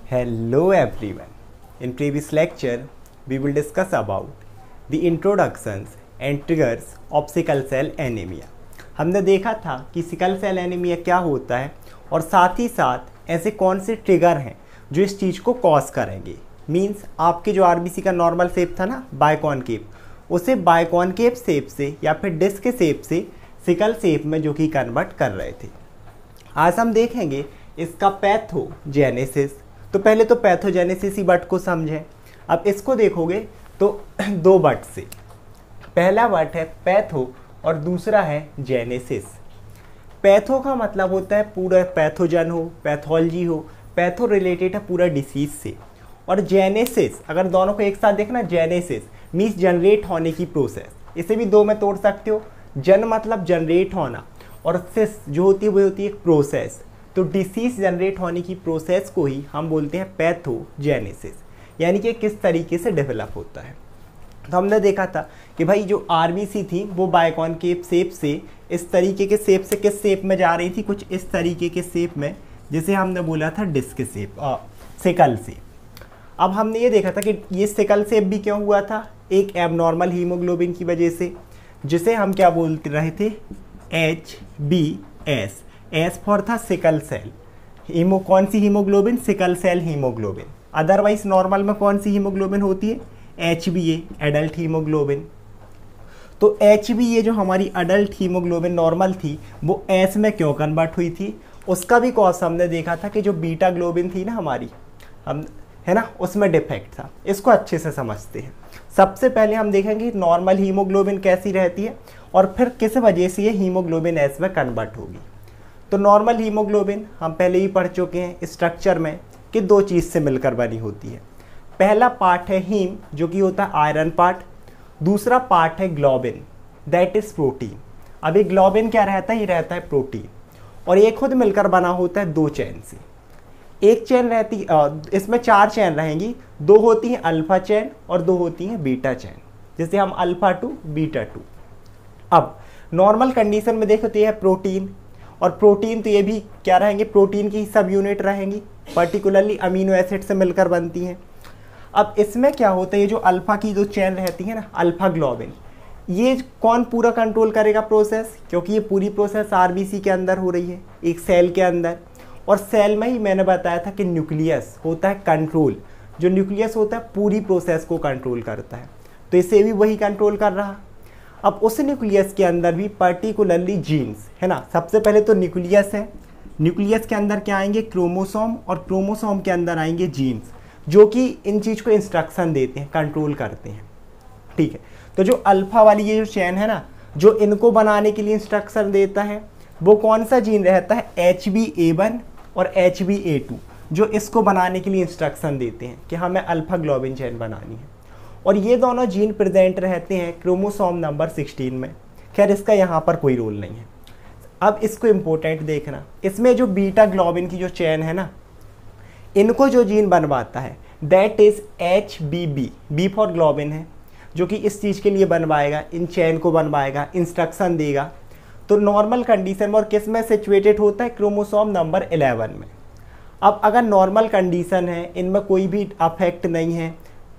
Hello everyone. In previous lecture, we will discuss about the introductions and triggers of sickle cell anemia. हमने देखा था कि sickle cell anaemia क्या होता है और साथ ही साथ ऐसे कौन से ट्रिगर हैं जो इस चीज़ को कॉज करेंगे। मींस आपके जो आरबीसी का नॉर्मल शेप था ना बायकॉनकेव, उसे बायकॉनकेव शेप से या फिर डिस्क शेप से सिकल शेप में जो कि कन्वर्ट कर रहे थे। आज हम देखेंगे इसका पैथोजेनेसिस। तो पहले तो पैथोजेनेसिस ही वर्ड को समझें। अब इसको देखोगे तो दो वर्ड से, पहला वर्ड है पैथो और दूसरा है जेनेसिस। पैथो का मतलब होता है पूरा पैथोजन हो, पैथोलॉजी हो, पैथो रिलेटेड है पूरा डिसीज से। और जेनेसिस अगर दोनों को एक साथ देखना, जेनेसिस मीन्स जनरेट होने की प्रोसेस। इसे भी दो में तोड़ सकते हो। जन मतलब जनरेट होना और सिस जो होती है वो होती है प्रोसेस। तो डिसीज जनरेट होने की प्रोसेस को ही हम बोलते हैं पैथोजेनेसिस, यानी कि किस तरीके से डेवलप होता है। तो हमने देखा था कि भाई जो आरबीसी थी वो बायकॉनकेव शेप से इस तरीके के शेप से किस शेप में जा रही थी, कुछ इस तरीके के शेप में, जिसे हमने बोला था डिस्क शेप, सिकल शेप। अब हमने ये देखा था कि ये सिकल शेप भी क्यों हुआ था, एक एबनॉर्मल हीमोग्लोबिन की वजह से, जिसे हम क्या बोलते रहे थे, HbS। एस फॉर था सिकल सेल। कौन सी haemoglobin, sickle cell haemoglobin. Otherwise normal में कौन सी हीमोग्लोबिन होती है, HbA एडल्ट हीमोग्लोबिन। तो HbA जो हमारी अडल्ट हीमोग्लोबिन नॉर्मल थी वो एस में क्यों कन्वर्ट हुई थी, उसका भी कॉज हमने देखा था कि जो बीटा ग्लोबिन थी ना हमारी, हम है ना, उसमें डिफेक्ट था। इसको अच्छे से समझते हैं। सबसे पहले हम देखेंगे नॉर्मल हीमोग्लोबिन कैसी रहती है और फिर किस वजह से ये हीमोग्लोबिन एस में कन्वर्ट होगी। तो नॉर्मल हीमोग्लोबिन हम पहले ही पढ़ चुके हैं स्ट्रक्चर में कि दो चीज़ से मिलकर बनी होती है। पहला पार्ट है हीम जो कि होता है आयरन पार्ट, दूसरा पार्ट है ग्लोबिन दैट इज प्रोटीन। अभी ग्लोबिन क्या रहता है, ये रहता है प्रोटीन, और ये खुद मिलकर बना होता है दो चेन से। एक चेन रहती, इसमें चार चेन रहेंगी, दो होती हैं अल्फा चेन और दो होती हैं बीटा चेन, जैसे हम अल्फा 2 बीटा 2। अब नॉर्मल कंडीशन में देखो तो ये है प्रोटीन, और प्रोटीन तो ये भी क्या रहेंगे, प्रोटीन की सब यूनिट रहेंगी, पर्टिकुलरली अमीनो एसिड से मिलकर बनती हैं। अब इसमें क्या होता है, ये जो अल्फा की जो चेन रहती है ना, अल्फा ग्लोबिन, ये कौन पूरा कंट्रोल करेगा प्रोसेस, क्योंकि ये पूरी प्रोसेस आरबीसी के अंदर हो रही है, एक सेल के अंदर। और सेल में ही मैंने बताया था कि न्यूक्लियस होता है कंट्रोल, जो न्यूक्लियस होता है पूरी प्रोसेस को कंट्रोल करता है, तो इसे भी वही कंट्रोल कर रहा। अब उस न्यूक्लियस के अंदर भी पर्टिकुलरली जीन्स है ना। सबसे पहले तो न्यूक्लियस है, न्यूक्लियस के अंदर क्या आएंगे, क्रोमोसोम, और क्रोमोसोम के अंदर आएंगे जीन्स, जो कि इन चीज़ को इंस्ट्रक्शन देते हैं, कंट्रोल करते हैं। ठीक है, तो जो अल्फा वाली ये जो चेन है ना, जो इनको बनाने के लिए इंस्ट्रक्शन देता है, वो कौन सा जीन रहता है, HbA1 और HbA2, जो इसको बनाने के लिए इंस्ट्रक्शन देते हैं कि हमें अल्फा ग्लोबिन चेन बनानी है। और ये दोनों जीन प्रेजेंट रहते हैं क्रोमोसोम नंबर 16 में। खैर इसका यहाँ पर कोई रोल नहीं है। अब इसको इम्पोर्टेंट देखना, इसमें जो बीटा ग्लोबिन की जो चेन है ना, इनको जो जीन बनवाता है that is HbB, B for globin है, जो कि इस चीज़ के लिए बनवाएगा, इन चेन को बनवाएगा, इंस्ट्रक्शन देगा। तो नॉर्मल कंडीशन में और किस में सिचुएटेड होता है, क्रोमोसोम नंबर 11 में। अब अगर नॉर्मल कंडीशन है, इनमें कोई भी अफेक्ट नहीं है,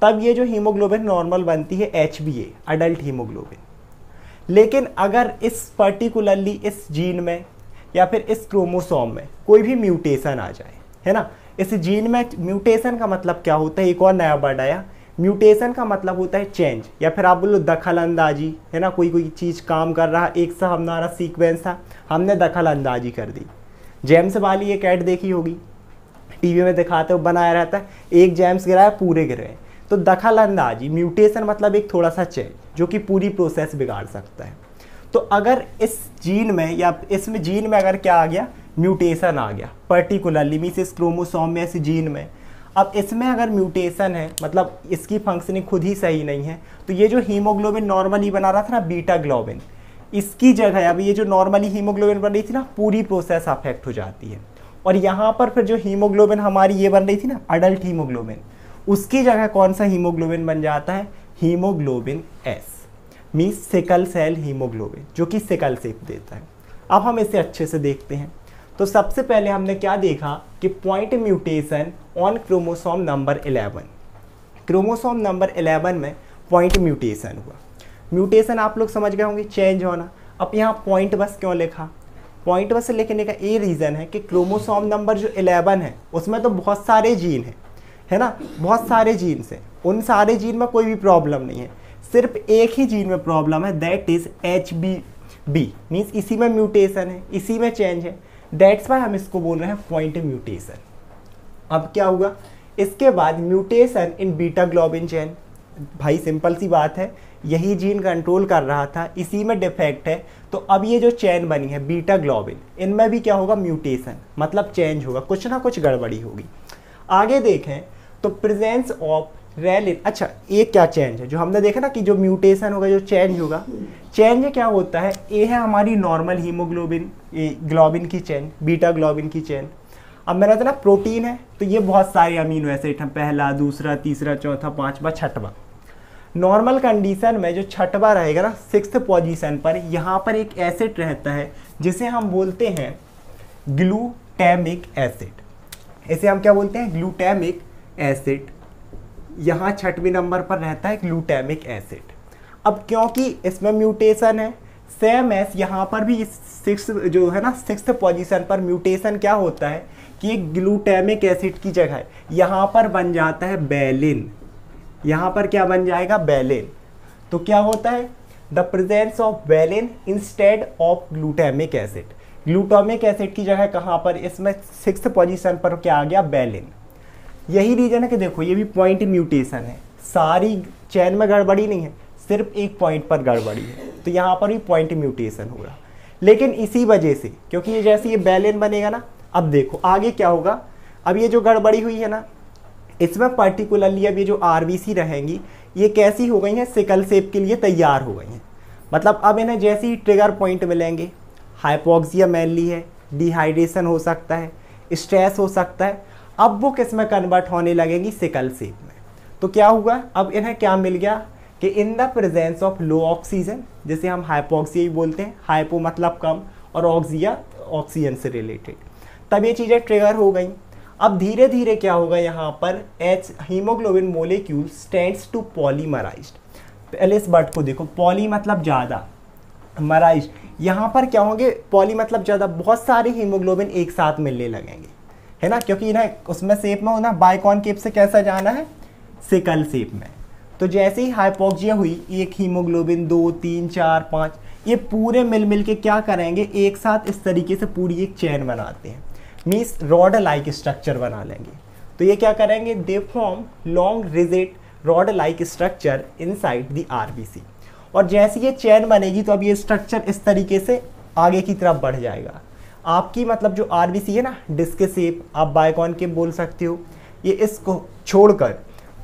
तब ये जो हीमोग्लोबिन नॉर्मल बनती है HbA अडल्ट हीमोग्लोबिन। लेकिन अगर इस पर्टिकुलरली इस जीन में या फिर इस क्रोमोसोम में कोई भी म्यूटेशन आ जाए, है ना, इस जीन में म्यूटेशन का मतलब क्या होता है, एक और नया वर्ड आया, म्यूटेशन का मतलब होता है चेंज, या फिर आप बोलो दखल अंदाजी, है ना। कोई चीज़ काम कर रहा, एक सा हमारा सीक्वेंस था, हमने दखल अंदाजी कर दी। जेम्स वाली एक ऐड देखी होगी, टीवी में दिखाते हो, बनाया रहता है, एक जेम्स गिराया पूरे गिरे। तो दखल अंदाजी, म्यूटेशन मतलब एक थोड़ा सा चेंज जो कि पूरी प्रोसेस बिगाड़ सकता है। तो अगर इस जीन में या इसमें जीन में अगर क्या आ गया, म्यूटेशन आ गया पर्टिकुलरली मीन्स इस क्रोमोसोम में, इस जीन में, अब इसमें अगर म्यूटेशन है मतलब इसकी फंक्शनिंग खुद ही सही नहीं है, तो ये जो हीमोग्लोबिन नॉर्मली बना रहा था ना बीटा ग्लोबिन, इसकी जगह अब ये जो नॉर्मली हीमोग्लोबिन बन रही थी ना, पूरी प्रोसेस अफेक्ट हो जाती है। और यहाँ पर फिर जो हीमोग्लोबिन हमारी ये बन रही थी ना अडल्ट हीमोग्लोबिन, उसकी जगह कौन सा हीमोग्लोबिन बन जाता है, haemoglobin S, means sickle cell haemoglobin, जो कि सिकल शेप देता है। अब हम इसे अच्छे से देखते हैं। तो सबसे पहले हमने क्या देखा कि point mutation on chromosome number 11। Chromosome number 11 में पॉइंट म्यूटेशन हुआ। म्यूटेशन आप लोग समझ गए होंगे, चेंज होना। अब यहाँ पॉइंट बस क्यों लिखा? पॉइंट बस लिखने का ये रीज़न है कि क्रोमोसोम नंबर जो 11 है उसमें तो बहुत सारे जीन हैं, है ना, बहुत सारे जीन्स हैं। उन सारे जीन में कोई भी प्रॉब्लम नहीं है, सिर्फ एक ही जीन में प्रॉब्लम है, दैट इज़ HBB, मीन्स इसी में म्यूटेशन है, इसी में चेंज है। दैट्स वाई हम इसको बोल रहे हैं पॉइंट म्यूटेशन। अब क्या हुआ इसके बाद? Mutation in beta globin chain. भाई सिंपल सी बात है, यही जीन कंट्रोल कर रहा था, इसी में डिफेक्ट है, तो अब ये जो चेन बनी है बीटा ग्लोबिन, इनमें भी क्या होगा? म्यूटेशन, मतलब चेंज होगा, कुछ ना कुछ गड़बड़ी होगी। आगे देखें तो प्रेजेंस ऑफ रेलिन। अच्छा, ये क्या चेंज है जो हमने देखा ना कि जो म्यूटेशन होगा, जो चेंज होगा, चेंज क्या होता है? ये है हमारी नॉर्मल हीमोग्लोबिन, ग्लोबिन की चेन, बीटा ग्लोबिन की चेन। अब मेरा तो ना प्रोटीन है, तो ये बहुत सारे अमीनो एसिड हैं, पहला, दूसरा, तीसरा, चौथा, पांचवा, छठवां। नॉर्मल कंडीशन में जो छठवां रहेगा ना, 6th पोजीशन पर, यहाँ पर एक एसिड रहता है जिसे हम बोलते हैं ग्लूटामिक एसिड। इसे हम क्या बोलते हैं? Glutamic acid. यहाँ 6वें नंबर पर रहता है ग्लूटामिक एसिड। अब क्योंकि इसमें म्यूटेशन है, सेम एस यहाँ पर भी 6 जो है ना 6th पोजीशन पर म्यूटेशन क्या होता है कि ग्लूटामिक एसिड की जगह यहाँ पर बन जाता है बेलिन। यहाँ पर क्या बन जाएगा? बेलिन। तो क्या होता है? The presence of valine instead of glutamic acid. Glutamic acid की जगह कहाँ पर? इसमें 6th पोजीशन पर क्या आ गया? बेलिन। यही रीजन है कि देखो ये भी पॉइंट म्यूटेशन है, सारी चेन में गड़बड़ी नहीं है, सिर्फ एक पॉइंट पर गड़बड़ी है, तो यहाँ पर भी पॉइंट म्यूटेशन होगा। लेकिन इसी वजह से, क्योंकि ये जैसे ये बेलिन बनेगा ना, अब देखो आगे क्या होगा। अब ये जो गड़बड़ी हुई है ना, इसमें पर्टिकुलरली अब ये जो RBC रहेंगी, ये कैसी हो गई हैं? सिकल सेप के लिए तैयार हो गई हैं। मतलब अब इन्हें जैसे ही ट्रिगर पॉइंट मिलेंगे, हाइपोक्सिया मेनली है, डिहाइड्रेशन हो सकता है, स्ट्रेस हो सकता है, अब वो किस में कन्वर्ट होने लगेंगी? सिकल सेप में। तो क्या हुआ? अब इन्हें क्या मिल गया कि in the presence of low oxygen, जिसे हम हाइपोक्सिया ही बोलते हैं, हाइपो मतलब कम और ऑक्सिया ऑक्सीजन से रिलेटेड, तब ये चीज़ें ट्रिगर हो गई। अब धीरे धीरे क्या होगा? यहाँ पर हीमोग्लोबिन मोलिक्यूल स्टैंड्स टू पॉलीमराइज्ड। पहले इस वर्ड को देखो, पॉली मतलब ज़्यादा, मराइज, यहाँ पर क्या होंगे? पॉली मतलब ज़्यादा, बहुत सारे हीमोग्लोबिन एक साथ मिलने लगेंगे, है ना, क्योंकि ना उसमें शेप में होना, बाइकॉनकेव से कैसा जाना है? सिकल शेप में। तो जैसे ही हाइपोक्सिया हुई, एक हीमोग्लोबिन, 2, 3, 4, 5, ये पूरे मिल के क्या करेंगे? एक साथ इस तरीके से पूरी एक चेन बनाते हैं, मीन्स रॉड लाइक स्ट्रक्चर बना लेंगे। तो ये क्या करेंगे? They form long rigid rod like structure inside the RBC। और जैसे ये चेन बनेगी तो अब ये स्ट्रक्चर इस तरीके से आगे की तरफ बढ़ जाएगा। आपकी मतलब जो RBC है ना, डिस्क शेप, आप बाइकॉनकेव बोल सकते हो, ये इसको छोड़कर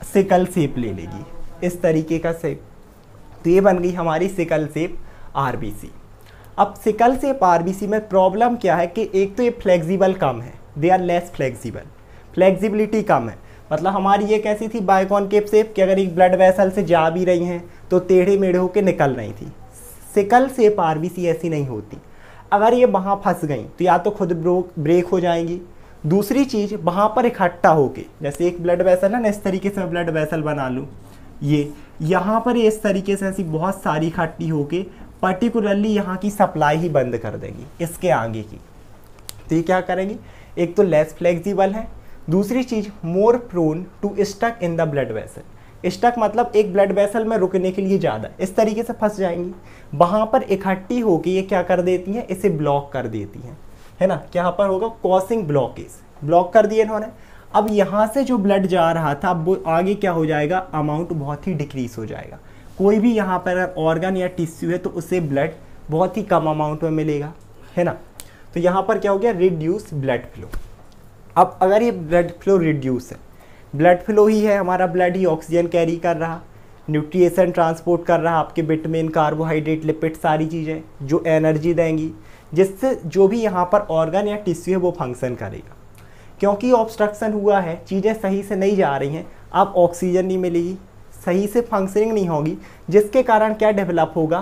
सिकल शेप ले लेगी, इस तरीके का शेप। तो ये बन गई हमारी सिकल शेप RBC। अब सिकल शेप RBC में प्रॉब्लम क्या है कि एक तो ये फ्लेक्सिबल कम है, they are less flexible, flexibility कम है। मतलब हमारी ये कैसी थी? बाइकॉनकेव शेप, कि अगर एक ब्लड वेसल से जा भी रही हैं तो टेढ़े मेढ़े होकर निकल रही थी। सिकल शेप RBC ऐसी नहीं होती, अगर ये वहाँ फंस गई तो या तो खुद ब्रेक हो जाएंगी, दूसरी चीज़ वहाँ पर इकट्ठा होके, जैसे एक ब्लड वेसल है ना, इस तरीके से मैं ब्लड वेसल बना लूँ, ये यहाँ पर इस तरीके से ऐसी बहुत सारी इकट्ठी होके पर्टिकुलरली यहाँ की सप्लाई ही बंद कर देंगी इसके आगे की। तो ये क्या करेंगी? एक तो लेस फ्लेक्सिबल है, दूसरी चीज़ more prone to stuck in the blood vessel. Stuck मतलब एक ब्लड वेसल में रुकने के लिए ज़्यादा, इस तरीके से फंस जाएंगी, वहाँ पर इकट्ठी होके ये क्या कर देती हैं? इसे ब्लॉक कर देती हैं, है ना। क्या पर होगा? कॉसिंग ब्लॉकेज, ब्लॉक कर दिए इन्होंने। अब यहाँ से जो ब्लड जा रहा था, अब वो आगे क्या हो जाएगा? अमाउंट बहुत ही डिक्रीज हो जाएगा। कोई भी यहाँ पर अगर ऑर्गन या टिश्यू है तो उसे ब्लड बहुत ही कम अमाउंट में मिलेगा, है ना। तो यहाँ पर क्या हो गया? Reduce blood flow. अब अगर ये ब्लड फ्लो रिड्यूस है, ब्लड फ्लो ही है हमारा, ब्लड ही ऑक्सीजन कैरी कर रहा, न्यूट्रिएशन ट्रांसपोर्ट कर रहा, आपके विटामिन, कार्बोहाइड्रेट, लिपिड, सारी चीज़ें जो एनर्जी देंगी, जिससे जो भी यहाँ पर ऑर्गन या टिश्यू है वो फंक्शन करेगा। क्योंकि ऑब्स्ट्रक्शन हुआ है, चीज़ें सही से नहीं जा रही हैं, अब ऑक्सीजन नहीं मिलेगी, सही से फंक्शनिंग नहीं होगी, जिसके कारण क्या डेवलप होगा?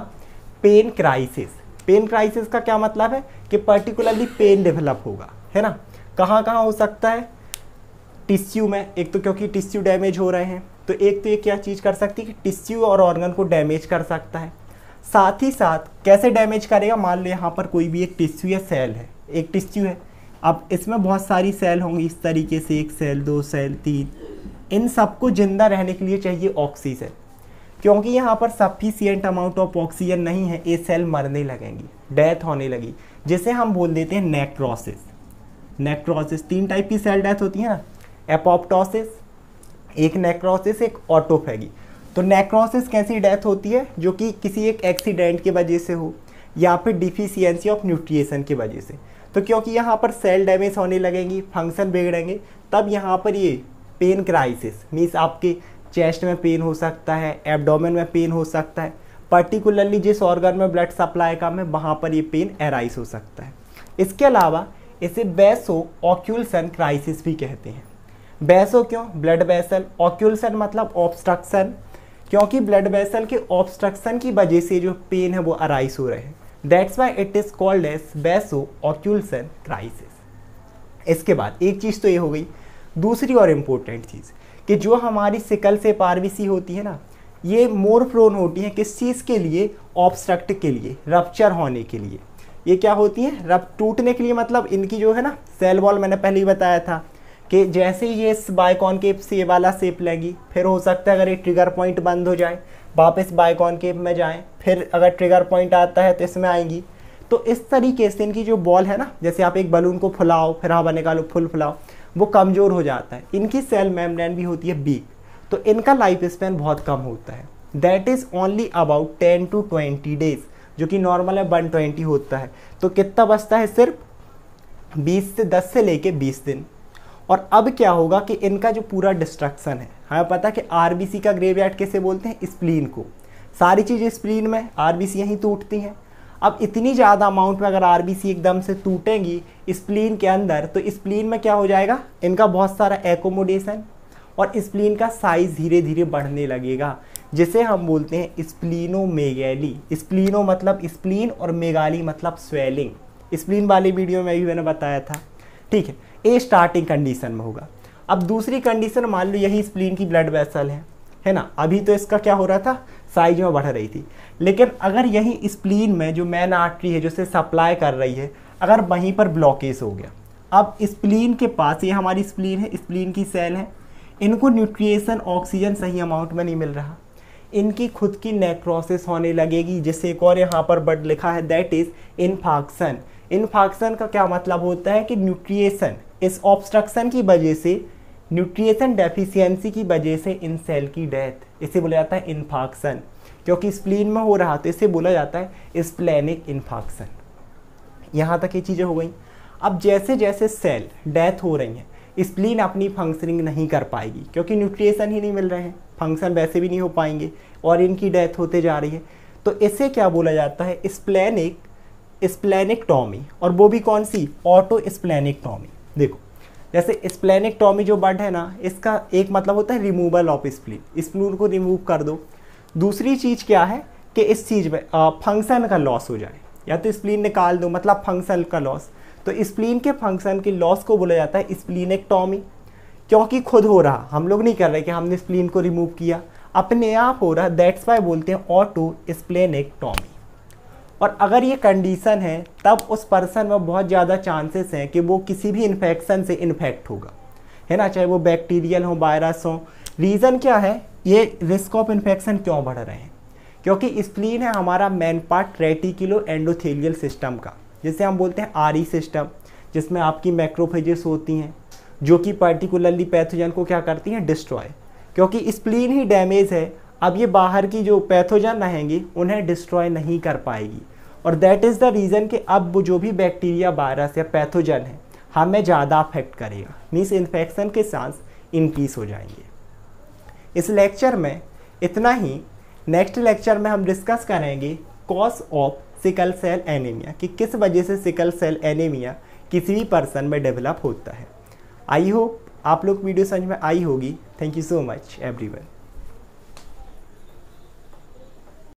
Pen crisis. पेन क्राइसिस का क्या मतलब है कि पर्टिकुलरली पेन डेवलप होगा, है ना। कहाँ कहाँ हो सकता है, टिश्यू में, एक तो क्योंकि टिश्यू डैमेज हो रहे हैं, तो एक तो ये क्या चीज़ कर सकती है कि टिश्यू और ऑर्गन को डैमेज कर सकता है। साथ ही साथ कैसे डैमेज करेगा, मान लो यहाँ पर कोई भी एक टिश्यू या सेल है, एक टिश्यू है, अब इसमें बहुत सारी सेल होंगी इस तरीके से, 1 सेल 2 सेल 3, इन सबको जिंदा रहने के लिए चाहिए ऑक्सीजन। क्योंकि यहाँ पर सफिशिएंट अमाउंट ऑफ ऑक्सीजन नहीं है, ये सेल मरने लगेंगी, डेथ होने लगी, जिसे हम बोल देते हैं नेक्रोसिस। नेक्रोसिस 3 टाइप की सेल डेथ होती है ना, एपोप्टोसिस, एक नेक्रोसिस, एक ऑटोफेगी। तो नेक्रोसिस कैसी डेथ होती है, जो कि किसी एक एक्सीडेंट की वजह से हो या फिर डिफिशियंसी ऑफ न्यूट्रिएशन की वजह से। तो क्योंकि यहाँ पर सेल डैमेज होने लगेंगी, फंक्शन बिगड़ेंगे, तब यहाँ पर ये पेन क्राइसिस मीन्स आपके चेस्ट में पेन हो सकता है, एब्डोमेन में पेन हो सकता है, पर्टिकुलरली जिस ऑर्गन में ब्लड सप्लाई कम है वहाँ पर ये पेन एराइज हो सकता है। इसके अलावा इसे वैसो ऑक्यूल्सन क्राइसिस भी कहते हैं। वैसो क्यों, ब्लड वेसल, ऑक्यूल्सन मतलब ऑब्स्ट्रक्शन, क्योंकि ब्लड वेसल के ऑब्स्ट्रक्शन की वजह से जो पेन है वो अराइज हो रहे हैं, that's why it is called as vaso occlusion crisis. इसके बाद एक चीज़ तो ये हो गई, दूसरी और इम्पोर्टेंट चीज़ कि जो हमारी सिकल से पारवीसी होती है ना, ये मोर प्रोन होती है किस चीज़ के लिए, ऑब्स्ट्रक्ट के लिए, रप्चर होने के लिए। ये क्या होती है, रब टूटने के लिए, मतलब इनकी जो है ना सेल वॉल, मैंने पहले ही बताया था कि जैसे ये इस बाइकॉनकेव से ये वाला शेप लेगी, फिर हो सकता है अगर ये ट्रिगर पॉइंट बंद हो जाए वापस बाइकॉनकेव में जाएं, फिर अगर ट्रिगर पॉइंट आता है तो इसमें आएंगी। तो इस तरीके से इनकी जो बॉल है ना, जैसे आप एक बलून को फुलाओ फिर हवा निकालो, फुल फुलाओ, वो कमज़ोर हो जाता है। इनकी सेल मेम्ब्रेन भी होती है वीक, तो इनका लाइफ स्पैन बहुत कम होता है, that is only about 10 to 20 days, जो कि नॉर्मल है 120 होता है। तो कितना बचता है, सिर्फ 10 से लेके 20 दिन। और अब क्या होगा कि इनका जो पूरा डिस्ट्रक्शन है, हमें पता है कि आरबीसी का ग्रेवयार्ड कैसे बोलते हैं, स्प्लीन को, सारी चीज़ें स्प्लीन में, आरबीसी यहीं टूटती हैं। अब इतनी ज़्यादा अमाउंट में अगर आरबीसी एकदम से टूटेंगी स्प्लीन के अंदर, तो स्प्लीन में क्या हो जाएगा, इनका बहुत सारा एकोमोडेशन, और स्प्लीन का साइज धीरे धीरे बढ़ने लगेगा, जिसे हम बोलते हैं स्प्लीनोमेगैली। स्प्लीनो मतलब स्प्लीन और मेगाली मतलब स्वेलिंग। स्प्लीन वाली वीडियो में भी मैंने बताया था, ठीक है। ये स्टार्टिंग कंडीशन में होगा। अब दूसरी कंडीशन, मान लो यही स्प्लीन की ब्लड वेसल है ना, अभी तो इसका क्या हो रहा था, साइज में बढ़ रही थी, लेकिन अगर यही स्प्लीन में जो मेन आर्टरी है जो से सप्लाई कर रही है, अगर वहीं पर ब्लॉकेज हो गया, अब स्प्लीन के पास, ये हमारी स्प्लीन है, स्प्लीन की सेल है, इनको न्यूट्रिएशन ऑक्सीजन सही अमाउंट में नहीं मिल रहा, इनकी खुद की नेक्रोसिस होने लगेगी, जिससे एक और यहाँ पर वर्ड लिखा है, दैट इज इन्फाक्शन। इन्फाक्शन का क्या मतलब होता है कि न्यूट्रिएशन, इस ऑब्स्ट्रक्शन की वजह से, न्यूट्रिएशन डेफिशिएंसी की वजह से इन सेल की डेथ, इसे बोला जाता है इन्फाक्शन। क्योंकि स्प्लीन में हो रहा तो इसे बोला जाता है स्प्लेनिक इन्फाक्शन। यहाँ तक ये चीज़ें हो गई। अब जैसे जैसे सेल डेथ हो रही हैं, स्प्लीन अपनी फंक्शनिंग नहीं कर पाएगी, क्योंकि न्यूट्रिएशन ही नहीं मिल रहे हैं, फंक्शन वैसे भी नहीं हो पाएंगे, और इनकी डेथ होते जा रही है। तो इसे क्या बोला जाता है, स्प्लेनिकटॉमी। और वो भी कौन सी, ऑटो स्प्लेनिकटॉमी। देखो, जैसे स्प्लेनिकटॉमी जो वर्ड है ना, इसका एक मतलब होता है रिमूवल ऑफ स्प्लीन, स्प्लीन को रिमूव कर दो। दूसरी चीज़ क्या है कि इस चीज़ में फंक्शन का लॉस हो जाए, या तो स्प्लीन निकाल दो, मतलब फंक्शन का लॉस। तो स्प्लीन के फंक्शन के लॉस को बोला जाता है स्प्लीनेक्टॉमी, क्योंकि खुद हो रहा, हम लोग नहीं कर रहे कि हमने स्प्लीन को रिमूव किया, अपने आप हो रहा, दैट्स वाई बोलते हैं ऑटो स्प्लेनेक्टॉमी। और अगर ये कंडीशन है, तब उस पर्सन में बहुत ज़्यादा चांसेस हैं कि वो किसी भी इन्फेक्शन से इन्फेक्ट होगा, है ना, चाहे वो बैक्टीरियल हो, वायरस हो। रीज़न क्या है, ये रिस्क ऑफ इन्फेक्शन क्यों बढ़ रहे हैं, क्योंकि स्प्लीन है हमारा main part reticulo endothelial system का, जिसे हम बोलते हैं आरई सिस्टम, जिसमें आपकी मैक्रोफेजेस होती हैं, जो कि पर्टिकुलरली पैथोजन को क्या करती हैं, डिस्ट्रॉय। क्योंकि स्प्लीन ही डैमेज है, अब ये बाहर की जो पैथोजन रहेंगी उन्हें डिस्ट्रॉय नहीं कर पाएगी, और दैट इज़ द रीज़न कि अब वो जो भी बैक्टीरिया, वायरस या पैथोजन है हमें ज़्यादा अफेक्ट करेगा, मीन्स इन्फेक्शन के चांस इंक्रीज हो जाएंगे। इस लेक्चर में इतना ही। नेक्स्ट लेक्चर में हम डिस्कस करेंगे cause of sickle cell anaemia, कि किस वजह से सिकल सेल एनीमिया किसी भी पर्सन में डेवलप होता है। आई होप आप लोग वीडियो समझ में आई होगी। Thank you so much everyone.